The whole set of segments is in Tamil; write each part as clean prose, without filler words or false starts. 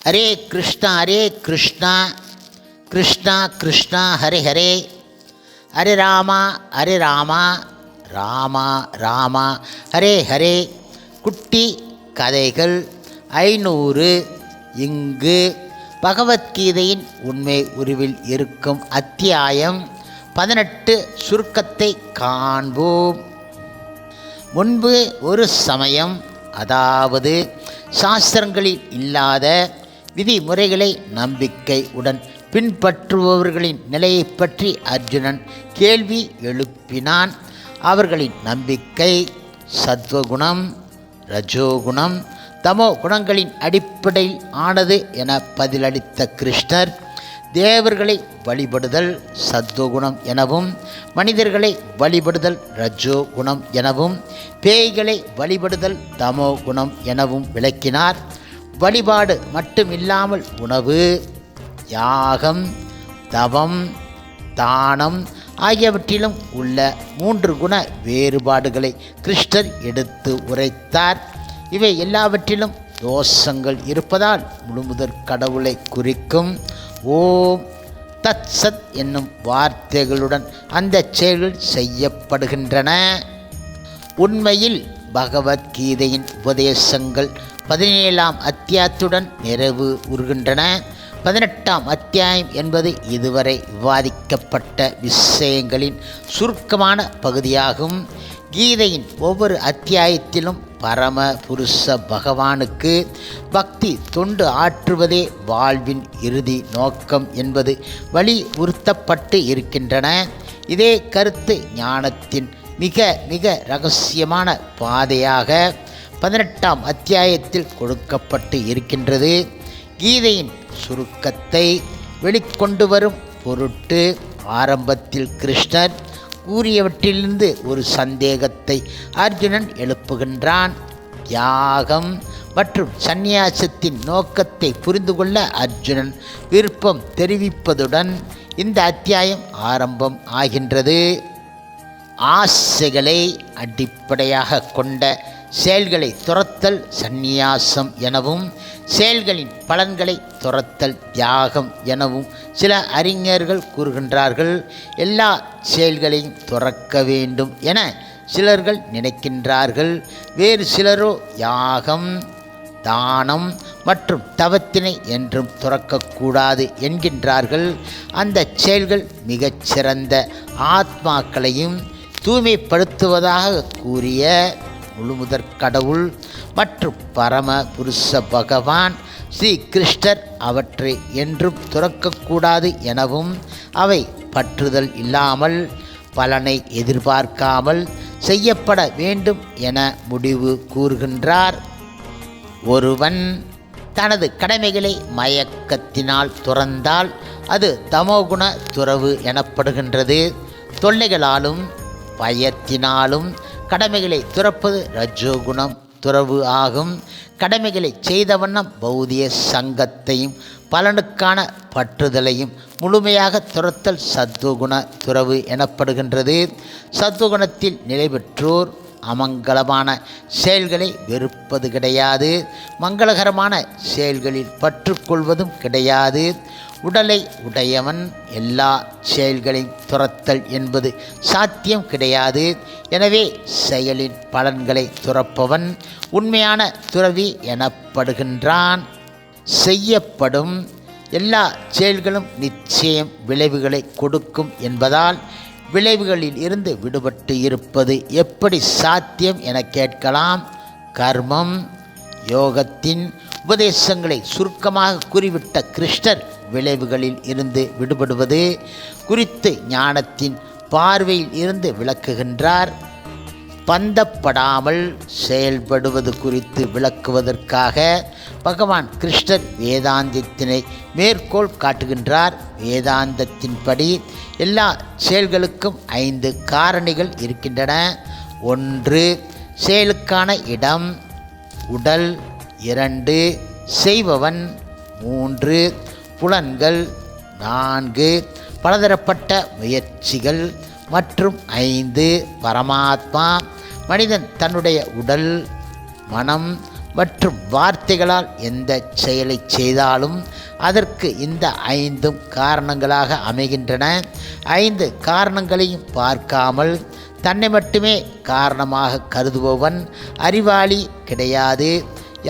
ஹரே கிருஷ்ணா கிருஷ்ணா கிருஷ்ணா ஹரே ஹரே, ஹரே ராமா ராமா ராமா ஹரே ஹரே. குட்டி கதைகள் 500. இங்கு பகவத்கீதையின் உண்மை உருவில் இருக்கும் அத்தியாயம் 18 சுருக்கத்தை காண்போம். முன்பு ஒரு சமயம், அதாவது சாஸ்திரங்களில் இல்லாத விதிமுறைகளை நம்பிக்கை உடன் பின்பற்றுபவர்களின் நிலையை பற்றி அர்ஜுனன் கேள்வி எழுப்பினான். அவர்களின் நம்பிக்கை சத்வகுணம், ரஜோகுணம், தமோ குணங்களின் அடிப்படையில் ஆனது என பதிலளித்த கிருஷ்ணர், தேவர்களை வழிபடுதல் சத்வகுணம் எனவும், மனிதர்களை வழிபடுதல் ரஜோகுணம் எனவும், பேய்களை வழிபடுதல் தமோ குணம் எனவும் விளக்கினார். வழிபாடு மட்டுமில்லாமல் உணவு, யாகம், தவம், தானம் ஆகியவற்றிலும் உள்ள 3 குண வேறுபாடுகளை கிருஷ்ணர் எடுத்து உரைத்தார். இவை எல்லாவற்றிலும் தோஷங்கள் இருப்பதால் முழுமுதற் கடவுளை குறிக்கும் ஓம் தத் சத் என்னும் வார்த்தைகளுடன் அந்த செயல்கள் செய்யப்படுகின்றன. உண்மையில் பகவத்கீதையின் உபதேசங்கள் 17ஆம் அத்தியாயத்துடன் நிறைவு உறுகின்றன. 18ஆம் அத்தியாயம் என்பது இதுவரை விவாதிக்கப்பட்ட விஷயங்களின் சுருக்கமான பகுதியாகும். கீதையின் ஒவ்வொரு அத்தியாயத்திலும் பரம புருஷ பகவானுக்கு பக்தி தொண்டு ஆற்றுவதே வாழ்வின் இறுதி நோக்கம் என்பது வலியுறுத்தப்பட்டு இருக்கின்றன. இதே கருத்து ஞானத்தின் மிக மிக இரகசியமான பாதையாக 18ஆம் அத்தியாயத்தில் கொடுக்கப்பட்டு இருக்கின்றது. கீதையின் சுருக்கத்தை வெளிக்கொண்டு வரும் பொருட்டு ஆரம்பத்தில் கிருஷ்ணர் கூறியவற்றிலிருந்து ஒரு சந்தேகத்தை அர்ஜுனன் எழுப்புகின்றான். தியாகம் மற்றும் சந்நியாசத்தின் நோக்கத்தை புரிந்து கொள்ள அர்ஜுனன் விருப்பம் தெரிவிப்பதுடன் இந்த அத்தியாயம் ஆரம்பம் ஆகின்றது. ஆசைகளை அடிப்படையாக கொண்ட செயல்களை துரத்தல் சந்நியாசம் எனவும், செயல்களின் பலன்களை துரத்தல் தியாகம் எனவும் சில அறிஞர்கள் கூறுகின்றார்கள். எல்லா செயல்களையும் துறக்க வேண்டும் என சிலர்கள் நினைக்கின்றார்கள். வேறு சிலரோ யாகம், தானம் மற்றும் தவத்தினை என்றும் துறக்கக்கூடாது என்கின்றார்கள். அந்த செயல்கள் மிகச்சிறந்த ஆத்மாக்களையும் தூய்மைப்படுத்துவதாக கூறிய முழுமுதற் கடவுள் மற்றும் பரம புருஷ பகவான் ஸ்ரீ கிருஷ்ணர் அவற்றை என்றும் துறக்கக்கூடாது எனவும், அவை பற்றுதல் இல்லாமல் பலனை எதிர்பார்க்காமல் செய்யப்பட வேண்டும் என முடிவு கூறுகின்றார். ஒருவன் தனது கடமைகளை மயக்கத்தினால் துறந்தால் அது தமோகுண துறவு எனப்படுகின்றது. தொல்லைகளாலும் பயத்தினாலும் கடமைகளை துறப்பது ரஜோகுணம் துறவு ஆகும். கடமைகளை செய்த வண்ணம் பௌதிக சங்கத்தையும் பலனுக்கான பற்றுதலையும் முழுமையாக துறத்தல் சத்துவகுண துறவு எனப்படுகின்றது. சத்துவகுணத்தில் நிலை பெற்றோர் அமங்கலமான செயல்களை வெறுப்பது கிடையாது, மங்களகரமான செயல்களில் பற்றுக்கொள்வதும் கிடையாது. உடலை உடையவன் எல்லா செயல்களையும் துறத்தல் என்பது சாத்தியம் கிடையாது. எனவே செயலின் பலன்களை துறப்பவன் உண்மையான துறவி எனப்படுகின்றான். செய்யப்படும் எல்லா செயல்களும் நிச்சயம் விளைவுகளை கொடுக்கும் என்பதால் விளைவுகளில் இருந்து விடுபட்டு இருப்பது எப்படி சாத்தியம் என கேட்கலாம். கர்மம் யோகத்தின் உபதேசங்களை சுருக்கமாக கூறிவிட்ட கிருஷ்ணர் விளைவுகளில் இருந்து விடுபடுவது குறித்து ஞானத்தின் பார்வையில் இருந்து விளக்குகின்றார். பந்தப்படாமல் செயல்படுவது குறித்து விளக்குவதற்காக பகவான் கிருஷ்ணர் வேதாந்தத்தினை மேற்கோள் காட்டுகின்றார். வேதாந்தத்தின்படி எல்லா செயல்களுக்கும் 5 காரணிகள் இருக்கின்றன. 1 செயலுக்கான இடம், உடல். 2 செய்பவன். 3 புலன்கள். 4 பலதரப்பட்ட முயற்சிகள். மற்றும் 5 பரமாத்மா. மனிதன் தன்னுடைய உடல், மனம் மற்றும் வார்த்தைகளால் எந்த செயலை செய்தாலும் அதற்கு இந்த 5 காரணங்களாக அமைகின்றன. 5 காரணங்களையும் பார்க்காமல் தன்னை மட்டுமே காரணமாக கருதுபவன் அறிவாளி கிடையாது.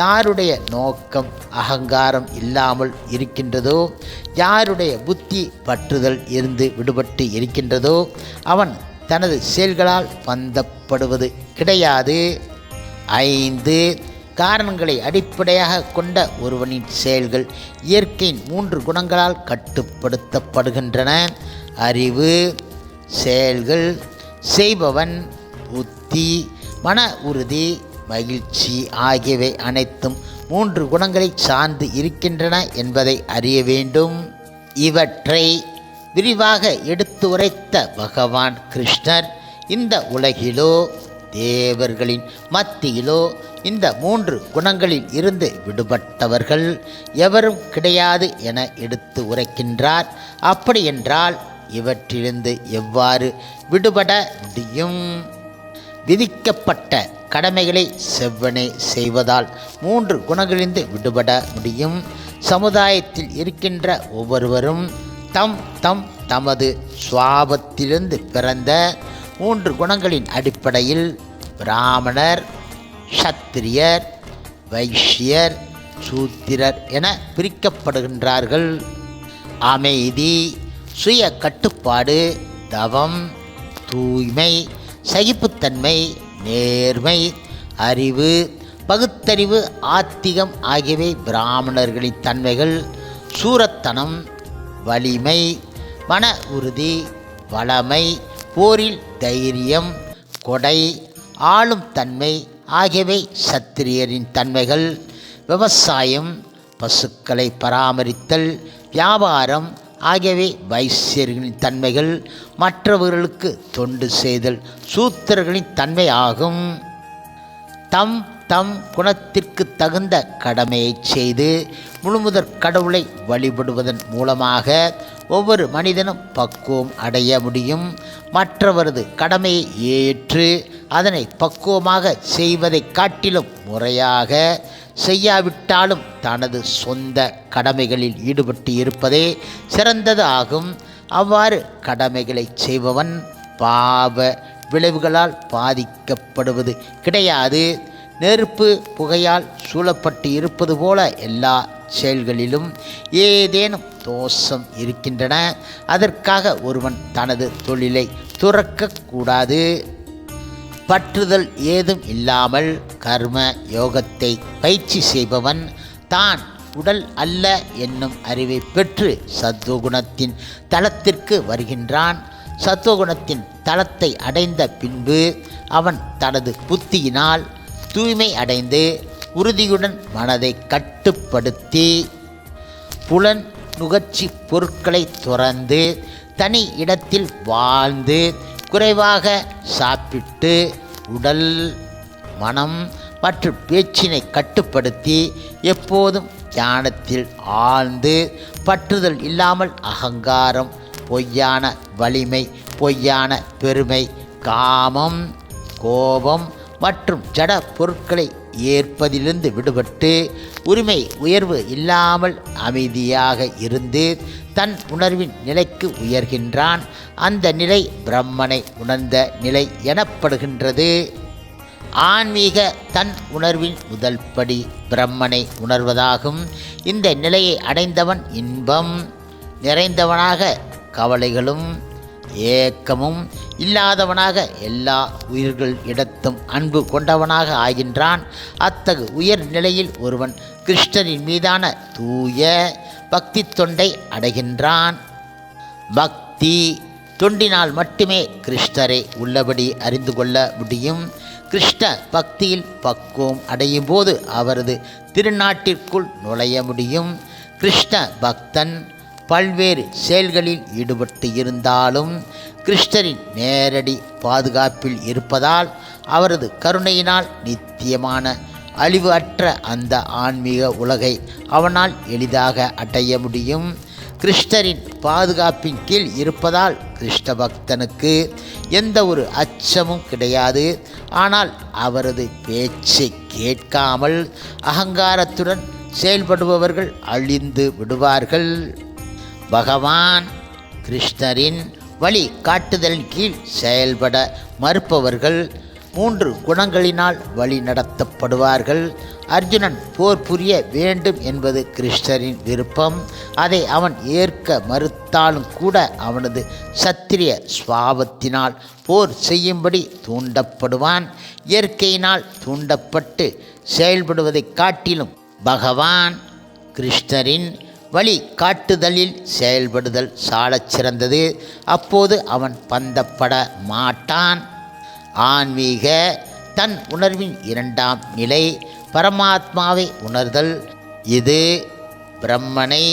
யாருடைய நோக்கம் அகங்காரம் இல்லாமல் இருக்கின்றதோ, யாருடைய புத்தி பற்றுதல் இருந்து விடுபட்டு இருக்கின்றதோ அவன் தனது செயல்களால் பந்தப்படுவது கிடையாது. 5 காரணங்களை அடிப்படையாக கொண்ட ஒருவனின் செயல்கள் இயற்கையின் 3 குணங்களால் கட்டுப்படுத்தப்படுகின்றன. அறிவு, செயல்கள், செய்பவன், புத்தி, மன உறுதி, மகிழ்ச்சி ஆகியவை அனைத்தும் 3 குணங்களை சார்ந்து இருக்கின்றன என்பதை அறிய வேண்டும். இவற்றை விரிவாக எடுத்து உரைத்த பகவான் கிருஷ்ணர் இந்த உலகிலோ தேவர்களின் மத்தியிலோ இந்த 3 குணங்களில் இருந்து விடுபட்டவர்கள் எவரும் கிடையாது என எடுத்து உரைக்கின்றார். அப்படியென்றால் இவற்றிலிருந்து எவ்வாறு விடுபட முடியும்? விதிக்கப்பட்ட கடமைகளை செவ்வனே செய்வதால் 3 குணங்களிலிருந்து விடுபட முடியும். சமுதாயத்தில் இருக்கின்ற ஒவ்வொருவரும் தமது சுவாபத்திலிருந்து பிறந்த 3 குணங்களின் அடிப்படையில் பிராமணர், சத்திரியர், வைஷ்யர், சூத்திரர் என பிரிக்கப்படுகின்றார்கள். அமைதி, சுய கட்டுப்பாடு, தவம், தூய்மை, சகிப்புத்தன்மை, நேர்மை, அறிவு, பகுத்தறிவு, ஆத்திகம் ஆகியவை பிராமணர்களின் தன்மைகள். சூரத்தனம், வலிமை, மன உறுதி, வளமை, போரில் தைரியம், கொடை, ஆளும் தன்மை ஆகியவை சத்திரியரின் தன்மைகள். விவசாயம், பசுக்களை பராமரித்தல், வியாபாரம் ஆகியவை வைசியர்களின் தன்மைகள். மற்றவர்களுக்கு தொண்டு செய்தல் சூத்திரர்களின் தன்மை ஆகும். தம் குணத்திற்கு தகுந்த கடமையை செய்து முழுமுதற் கடவுளை வழிபடுவதன் மூலமாக ஒவ்வொரு மனிதனும் பக்குவம் அடைய முடியும். மற்றவரது கடமையை ஏற்று அதனை பக்குவமாக செய்வதை காட்டிலும் முறையாக செய்யாவிட்டாலும் தனது சொந்த கடமைகளில் ஈடுபட்டு இருப்பதே சிறந்தது ஆகும். அவ்வாறு கடமைகளை செய்பவன் பாவ விளைவுகளால் பாதிக்கப்படுவது கிடையாது. நெருப்பு புகையால் சூழப்பட்டு இருப்பது போல எல்லா செயல்களிலும் ஏதேனும் தோஷம் இருக்கின்றன. அதற்காக ஒருவன் தனது தொழிலை துறக்கக்கூடாது. பற்றுதல் ஏதும் இல்லாமல் கர்ம யோகத்தை பயிற்சி செய்பவன் தான் உடல் அல்ல என்னும் அறிவை பெற்று சத்துவகுணத்தின் தளத்திற்கு வருகின்றான். சத்துவகுணத்தின் தளத்தை அடைந்த பின்பு அவன் தனது புத்தியினால் தூய்மை அடைந்து உறுதியுடன் மனதை கட்டுப்படுத்தி புலன் நுகர்ச்சி பொருட்களை துறந்து தனி இடத்தில் வாழ்ந்து குறைவாக சாப்பிட்டு உடல், மனம் மற்றும் பேச்சினை கட்டுப்படுத்தி எப்போதும் ஞானத்தில் ஆழ்ந்து பற்றுதல் இல்லாமல் அகங்காரம், பொய்யான வலிமை, பொய்யான பெருமை, காமம், கோபம் மற்றும் ஜட பொருட்களை ஏற்பதிலிருந்து விடுபட்டு உரிமை உயர்வு இல்லாமல் அமைதியாக இருந்து தன் உணர்வின் நிலைக்கு உயர்கின்றான். அந்த நிலை பிரம்மனை உணர்ந்த நிலை எனப்படுகின்றது. ஆன்மீக தன் உணர்வின் முதல் படி பிரம்மனை உணர்வதாகும். இந்த நிலையை அடைந்தவன் இன்பம் நிறைந்தவனாக, கவலைகளும் ஏக்கமும் இல்லாதவனாக, எல்லா உயிர்கள் இடத்தும் அன்பு கொண்டவனாக ஆகின்றான். அத்தகு உயர் நிலையில் ஒருவன் கிருஷ்ணரின் மீதான தூய பக்தி தொண்டை அடைகின்றான். பக்தி தொண்டினால் மட்டுமே கிருஷ்ணரை உள்ளபடி அறிந்து கொள்ள முடியும். கிருஷ்ண பக்தியில் பக்குவம் அடையும் போது அவரது திருநாட்டிற்குள் நுழைய முடியும். கிருஷ்ண பக்தன் பல்வேறு செயல்களில் ஈடுபட்டு இருந்தாலும் கிருஷ்ணரின் நேரடி பாதுகாப்பில் இருப்பதால் அவரது கருணையினால் நித்தியமான அழிவு அற்ற அந்த ஆன்மீக உலகை அவனால் எளிதாக அடைய முடியும். கிருஷ்ணரின் பாதுகாப்பின் கீழ் இருப்பதால் கிருஷ்ண பக்தனுக்கு எந்த ஒரு அச்சமும் கிடையாது. ஆனால் அவரது பேச்சை கேட்காமல் அகங்காரத்துடன் செயல்படுபவர்கள் அழிந்து விடுவார்கள். பகவான் கிருஷ்ணரின் வழி காட்டுதலின் கீழ் செயல்பட மறுப்பவர்கள் 3 குணங்களினால் வழி நடத்தப்படுவார்கள். அர்ஜுனன் போர் புரிய வேண்டும் என்பது கிருஷ்ணரின் விருப்பம். அதை அவன் ஏற்க மறுத்தாலும் கூட அவனது சத்திரிய சுவாபத்தினால் போர் செய்யும்படி தூண்டப்படுவான். இயற்கையினால் தூண்டப்பட்டு செயல்படுவதை காட்டிலும் பகவான் கிருஷ்ணரின் வழி காட்டுதலில் செயல்படுதல் சாலச் சிறந்தது. அப்போது அவன் பந்தப்பட மாட்டான். ஆன்மீக தன் உணர்வின் 2ஆம் நிலை பரமாத்மாவை உணர்தல். இது பிரம்மனை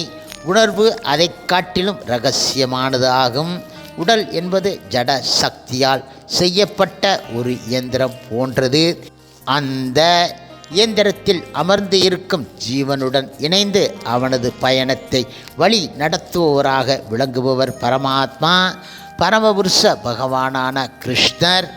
உணர்வு அதை காட்டிலும் இரகசியமானது ஆகும். உடல் என்பது ஜட சக்தியால் செய்யப்பட்ட ஒரு இயந்திரம் போன்றது. அந்த இயந்திரத்தில் அமர்ந்து இருக்கும் ஜீவனுடன் இணைந்து அவனது பயணத்தை வழி நடத்துபவராக விளங்குபவர் பரமாத்மா. பரமபுருஷ பகவானான கிருஷ்ணர்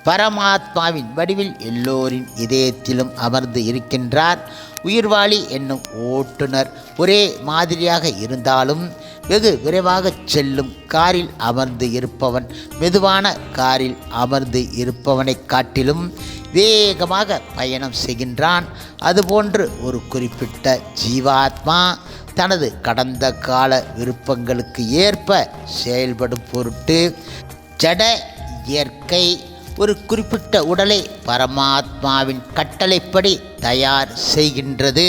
பரமாத்மாவின் வடிவில் எல்லோரின் இதயத்திலும் அமர்ந்து இருக்கின்றார். உயிர்வாளி என்னும் ஓட்டுநர் ஒரே மாதிரியாக இருந்தாலும் வெகு விரைவாக செல்லும் காரில் அமர்ந்து இருப்பவன் மெதுவான காரில் அமர்ந்து இருப்பவனை காட்டிலும் வேகமாக பயணம் செய்கின்றான். அதுபோன்று ஒரு குறிப்பிட்ட ஜீவாத்மா தனது கடந்த கால விருப்பங்களுக்கு ஏற்ப செயல்படும் பொருட்டு ஜட இயற்கை ஒரு குறிப்பிட்ட உடலை பரமாத்மாவின் கட்டளைப்படி தயார் செய்கின்றது.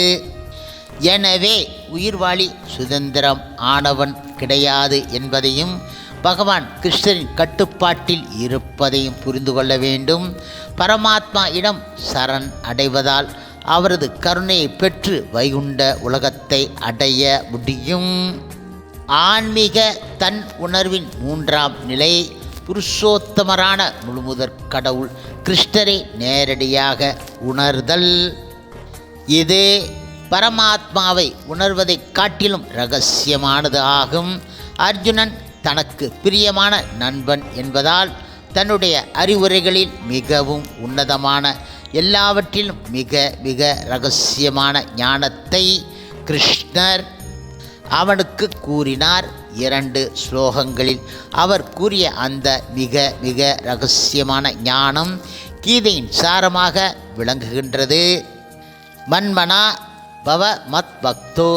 எனவே உயிர்வாளி சுதந்திரம் ஆனவன் கிடையாது என்பதையும் பகவான் கிருஷ்ணரின் கட்டுப்பாட்டில் இருப்பதையும் புரிந்து கொள்ள வேண்டும். பரமாத்மா இடம் சரண் அடைவதால் அவரது கருணையை பெற்று வைகுண்ட உலகத்தை அடைய முடியும். ஆன்மீக தன் உணர்வின் 3ஆம் நிலை புருஷோத்தமரான முழுமுதற் கடவுள் கிருஷ்ணரை நேரடியாக உணர்தல். இது பரமாத்மாவை உணர்வதை காட்டிலும் இரகசியமானது ஆகும். அர்ஜுனன் தனக்கு பிரியமான நண்பன் என்பதால் தன்னுடைய அறிவுரைகளில் மிகவும் உன்னதமான எல்லாவற்றிலும் மிக மிக இரகசியமான ஞானத்தை கிருஷ்ணர் அவனுக்கு கூறினார். 2 ஸ்லோகங்களில் அவர் கூறிய அந்த மிக மிக இரகசியமான ஞானம் கீதையின் சாரமாக விளங்குகின்றது. மன்மனா பவ மத் பக்தோ,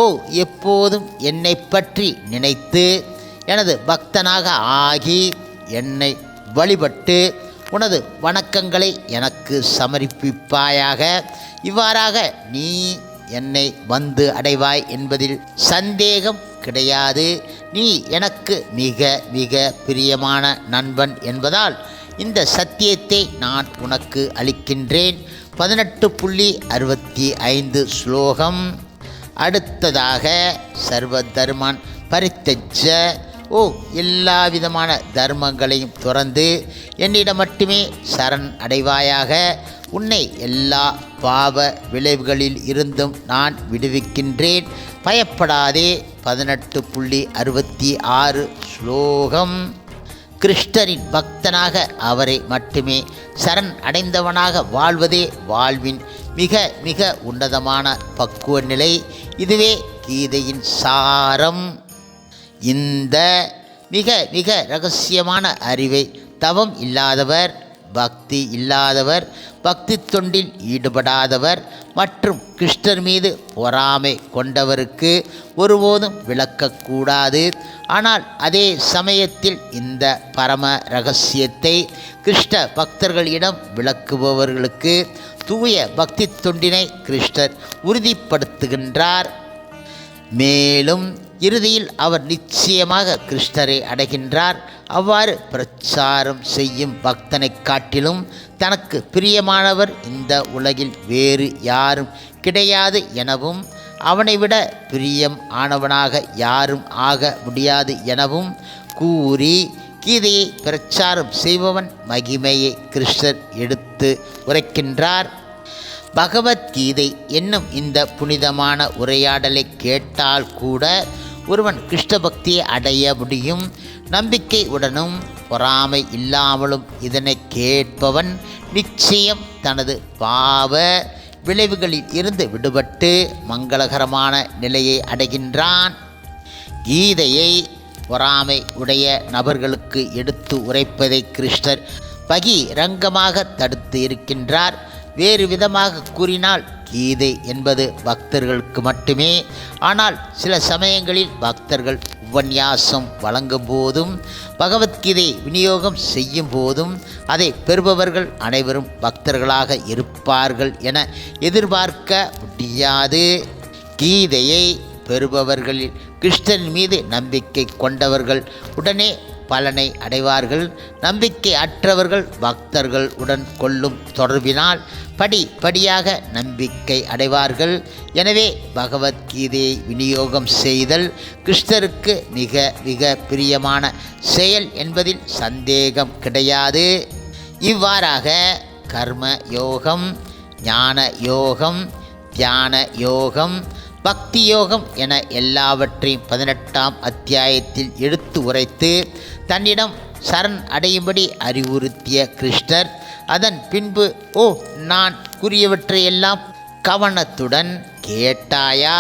ஓ எப்போதும் என்னை பற்றி நினைத்து எனது பக்தனாக ஆகி என்னை வழிபட்டு உனது வணக்கங்களை எனக்கு சமர்ப்பிப்பாயாக. இவ்வாறாக நீ என்னை வந்து அடைவாய் என்பதில் சந்தேகம் கிடையாது. நீ எனக்கு மிக மிக பிரியமான நண்பன் என்பதால் இந்த சத்தியத்தை நான் உனக்கு அளிக்கின்றேன். 18.65 ஸ்லோகம். அடுத்ததாக சர்வ தர்மான் பரித்தஜ்ஜ, ஓ எல்லா விதமான தர்மங்களையும் துறந்து என்னிடம் மட்டுமே சரண் அடைவாயாக. உன்னை எல்லா பாவ விளைவுகளில் இருந்தும் நான் விடுவிக்கின்றேன், பயப்படாதே. 18.66 ஸ்லோகம். கிருஷ்ணரின் பக்தனாக அவரை மட்டுமே சரண் அடைந்தவனாக வாழ்வதே வாழ்வின் மிக மிக உன்னதமான பக்குவ நிலை. இதுவே கீதையின் சாரம். இந்த மிக மிக இரகசியமான அறிவை தவம் இல்லாதவர், பக்தி இல்லாதவர், பக்தி தொண்டில் ஈடுபடாதவர் மற்றும் கிருஷ்ணர் மீது பொறாமை கொண்டவருக்கு ஒருபோதும் விளக்கக்கூடாது. ஆனால் அதே சமயத்தில் இந்த பரம இரகசியத்தை கிருஷ்ண பக்தர்களிடம் விளக்குபவர்களுக்கு தூய பக்தி தொண்டினை கிருஷ்ணர் உறுதிப்படுத்துகின்றார். மேலும் இறுதியில் அவர் நிச்சயமாக கிருஷ்ணரை அடைகின்றார். அவ்வாறு பிரச்சாரம் செய்யும் பக்தனை காட்டிலும் தனக்கு பிரியமானவர் இந்த உலகில் வேறு யாரும் கிடையாது எனவும், அவனை விட பிரியம் ஆனவனாக யாரும் ஆக முடியாது எனவும் கூறி கீதையை பிரச்சாரம் செய்பவன் மகிமையை கிருஷ்ணர் எடுத்து உரைக்கின்றார். பகவத்கீதை என்னும் இந்த புனிதமான உரையாடலை கேட்டால் கூட ஒருவன் கிருஷ்ண பக்தியை அடைய முடியும். நம்பிக்கை உடனும் பொறாமை இல்லாமலும் இதனை கேட்பவன் நிச்சயம் தனது பாவ விளைவுகளில் இருந்து விடுபட்டு மங்களகரமான நிலையை அடைகின்றான். கீதையை பொறாமை உடைய நபர்களுக்கு எடுத்து உரைப்பதை கிருஷ்ணர் பகிரங்கமாக தடுத்து இருக்கின்றார். வேறு விதமாக கூறினால் கீதை என்பது பக்தர்களுக்கு மட்டுமே. ஆனால் சில சமயங்களில் பக்தர்கள் உபன்யாசம் வழங்கும் போதும் பகவத்கீதை விநியோகம் செய்யும் போதும் அதை பெறுபவர்கள் அனைவரும் பக்தர்களாக இருப்பார்கள் என எதிர்பார்க்க முடியாது. கீதையை பெறுபவர்களில் கிருஷ்ணன் மீது நம்பிக்கை கொண்டவர்கள் உடனே பலனை அடைவார்கள். நம்பிக்கை அற்றவர்கள் பக்தர்கள் உடன் கொள்ளும் தொடர்பினால் படிப்படியாக நம்பிக்கை அடைவார்கள். எனவே பகவத்கீதையை விநியோகம் செய்தல் கிருஷ்ணருக்கு மிக மிக பிரியமான செயல் என்பதில் சந்தேகம் கிடையாது. இவ்வாறாக கர்ம யோகம், ஞான யோகம், தியான யோகம், பக்தி யோகம் என எல்லாவற்றையும் 18ஆம் அத்தியாயத்தில் எடுத்து உரைத்து தன்னிடம் சரண் அடையும்படி அறிவுறுத்திய கிருஷ்ணர் அதன் பின்பு, ஓ, நான் கூறியவற்றையெல்லாம் கவனத்துடன் கேட்டாயா?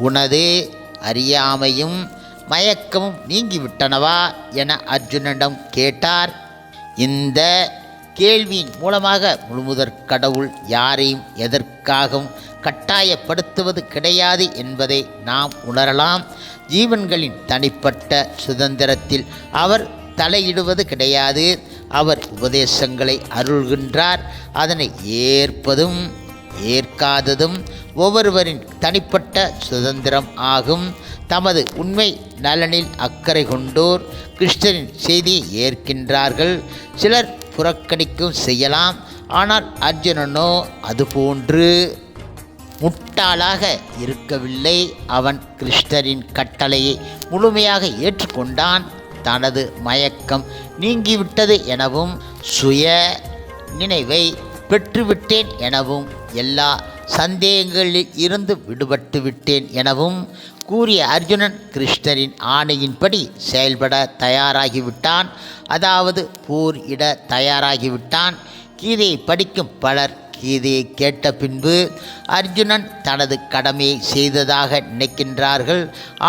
உனது அறியாமையும் மயக்கமும் நீங்கிவிட்டனவா என அர்ஜுனனிடம் கேட்டார். இந்த கேள்வியின் மூலமாக முழுமுதற் கடவுள் யாரையும் எதற்காகவும் கட்டாயப்படுத்துவது கிடையாது என்பதை நாம் உணரலாம். ஜீவன்களின் தனிப்பட்ட சுதந்திரத்தில் அவர் தலையிடுவது கிடையாது. அவர் உபதேசங்களை அருள்கின்றார். அதனை ஏற்பதும் ஏற்காததும் ஒவ்வொருவரின் தனிப்பட்ட சுதந்திரம் ஆகும். தமது உண்மை நலனில் அக்கறை கொண்டோர் கிருஷ்ணரின் செய்தியை ஏற்கின்றார்கள். சிலர் புறக்கணிக்கும் செய்யலாம். ஆனால் அர்ஜுனனோ அதுபோன்று முட்டாளாக இருக்கவில்லை. அவன் கிருஷ்ணரின் கட்டளையை முழுமையாக ஏற்றுக்கொண்டான். தனது மயக்கம் நீங்கிவிட்டது எனவும் சுய நினைவை பெற்றுவிட்டேன் எனவும் எல்லா சந்தேகங்களில் இருந்து விடுபட்டு விட்டேன் எனவும் கூறிய அர்ஜுனன் கிருஷ்ணரின் ஆணையின்படி செயல்பட தயாராகிவிட்டான். அதாவது போர் இட தயாராகிவிட்டான். கீதையை படிக்கும் பலர் கீதையை கேட்ட பின்பு அர்ஜுனன் தனது கடமையை செய்ததாக நினைக்கின்றார்கள்.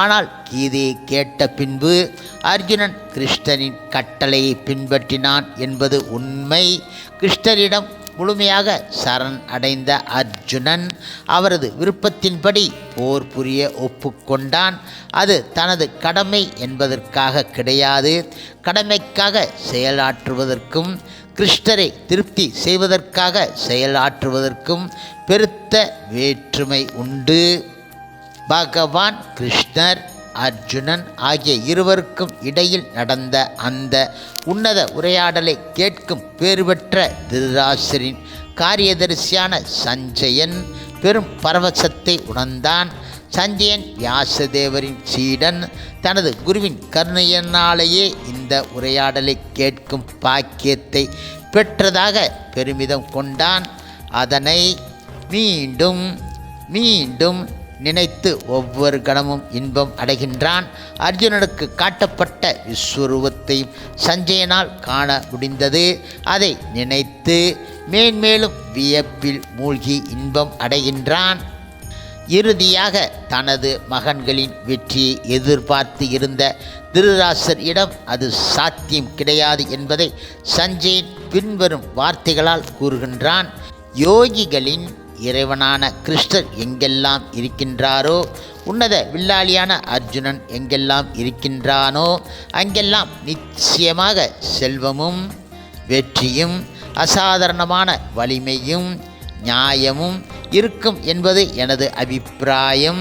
ஆனால் கீதையை கேட்ட பின்பு அர்ஜுனன் கிருஷ்ணரின் கட்டளையை பின்பற்றினான் என்பது உண்மை. கிருஷ்ணரிடம் முழுமையாக சரண் அடைந்த அர்ஜுனன் அவரது விருப்பத்தின்படி போர் புரிய ஒப்புக்கொண்டான். அது தனது கடமை என்பதற்காக கிடையாது. கடமைக்காக செயலாற்றுவதற்கும் கிருஷ்ணரை திருப்தி செய்வதற்காக செயலாற்றுவதற்கும் பெருத்த வேற்றுமை உண்டு. பகவான் கிருஷ்ணர், அர்ஜுனன் ஆகிய இருவருக்கும் இடையில் நடந்த அந்த உன்னத உரையாடலை கேட்கும் பேறு பெற்ற திருதராசரின் காரியதரிசியான சஞ்சயன் பெரும் பரவசத்தை உணர்ந்தான். சஞ்சயன் வியாசதேவரின் சீடன். தனது குருவின் கருணையினாலேயே இந்த உரையாடலை கேட்கும் பாக்கியத்தை பெற்றதாக பெருமிதம் கொண்டான். அதனை மீண்டும் மீண்டும் நினைத்து ஒவ்வொரு கணமும் இன்பம் அடைகின்றான். அர்ஜுனனுக்கு காட்டப்பட்ட விஸ்வரூபத்தையும் சஞ்சயனால் காண முடிந்தது. அதை நினைத்து மேன்மேலும் வியப்பில் மூழ்கி இன்பம் அடைகின்றான். இறுதியாக தனது மகன்களின் வெற்றியை எதிர்பார்த்து இருந்த திருதராசர் இடம் அது சாத்தியம் கிடையாது என்பதை சஞ்சயன் பின்வரும் வார்த்தைகளால் கூறுகின்றான். யோகிகளின் இறைவனான கிருஷ்ணர் எங்கெல்லாம் இருக்கின்றாரோ, உன்னத வில்லாளியான அர்ஜுனன் எங்கெல்லாம் இருக்கின்றானோ அங்கெல்லாம் நிச்சயமாக செல்வமும் வெற்றியும் அசாதாரணமான வலிமையும் நியாயமும் இருக்கும் என்பது எனது அபிப்பிராயம்.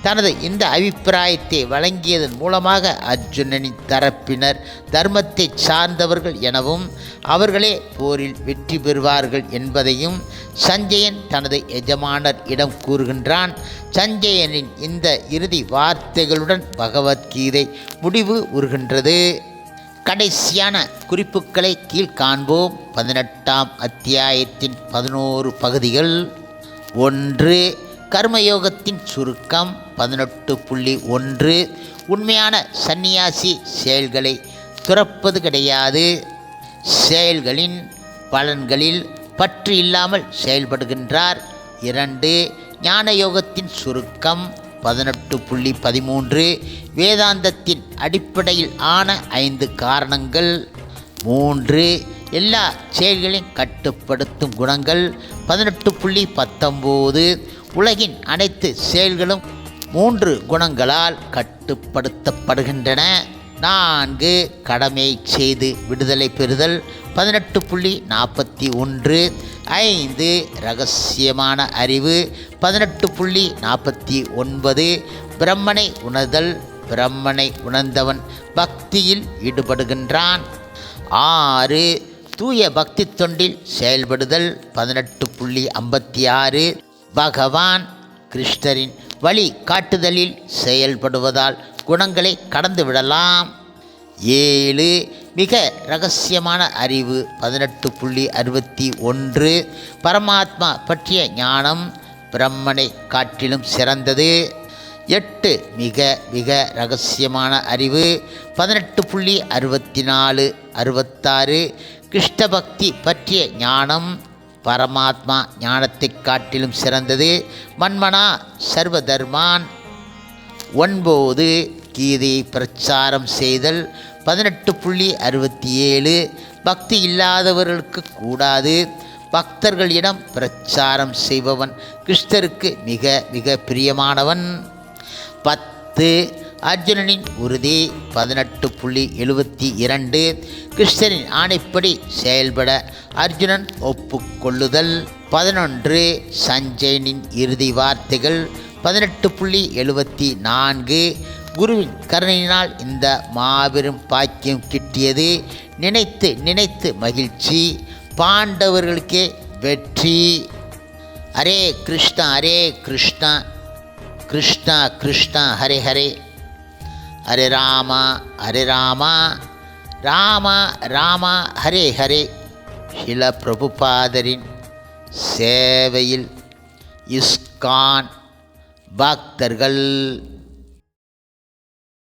தனது இந்த அபிப்பிராயத்தை வழங்கியதன் மூலமாக அர்ஜுனனின் தரப்பினர் தர்மத்தை சார்ந்தவர்கள் எனவும் அவர்களே போரில் வெற்றி பெறுவார்கள் என்பதையும் சஞ்சயன் தனது எஜமானர் இடம் கூறுகின்றான். சஞ்சயனின் இந்த இறுதி வார்த்தைகளுடன் பகவத்கீதை முடிவு உறுகின்றது. கடைசியான குறிப்புகளை கீழ்காண்போம். 18ஆம் அத்தியாயத்தின் 11 பகுதிகள். 1. கர்மயோகத்தின் சுருக்கம் 18.1. உண்மையான சந்நியாசி செயல்களை துறப்பது கிடையாது. செயல்களின் பலன்களில் பற்று இல்லாமல் செயல்படுகின்றார். 2. ஞான யோகத்தின் சுருக்கம் 18.13. வேதாந்தத்தின் அடிப்படையில் ஆன 5 காரணங்கள். 3. எல்லா செயல்களையும் கட்டுப்படுத்தும் குணங்கள் 18.19. உலகின் அனைத்து செயல்களும் 3 குணங்களால் கட்டுப்படுத்தப்படுகின்றன. 4. கடமையை செய்து விடுதலை பெறுதல் 18.41. 5. இரகசியமான அறிவு 18.49. பிரம்மனை உணர்தல். பிரம்மனை உணர்ந்தவன் பக்தியில் ஈடுபடுகின்றான். 6. தூய பக்தி தொண்டில் செயல்படுதல் 18.56. பகவான் கிருஷ்ணரின் வழி காட்டுதலில் செயல்படுவதால் குணங்களை கடந்து விடலாம். 7. மிக இரகசியமான அறிவு 18.61. பரமாத்மா பற்றிய ஞானம் பிரம்மனை காட்டிலும் சிறந்தது. 8. மிக மிக இரகசியமான அறிவு 18.64 66. கிருஷ்ண பக்தி பற்றிய ஞானம் பரமாத்மா ஞானத்தை காட்டிலும் சிறந்தது. மன்மனா சர்வதர்மான். 9. கீதையை பிரச்சாரம் செய்தல் 18.67. பக்தி இல்லாதவர்களுக்கு கூடாது. பக்தர்களிடம் பிரச்சாரம் செய்பவன் கிருஷ்ணருக்கு மிக மிக பிரியமானவன். 10. அர்ஜுனனின் உறுதி 18.72. கிருஷ்ணரின் ஆணைப்படி செயல்பட அர்ஜுனன் ஒப்புக்கொள்ளுதல். 11. சஞ்சயனின் இறுதி வார்த்தைகள் 18.74. குருவின் கருணையினால் இந்த மாபெரும் பாக்கியம் கிட்டியது. நினைத்து நினைத்து மகிழ்ச்சி. பாண்டவர்களுக்கே வெற்றி. ஹரே கிருஷ்ணா ஹரே கிருஷ்ணா கிருஷ்ணா கிருஷ்ணா ஹரே ஹரே. ஹரே ராமா ஹரே ராமா ராமா ராமா ஹரே ஹரே. ஷில பிரபுபாதரின் சேவையில் இஸ்கான் பக்தர்கள்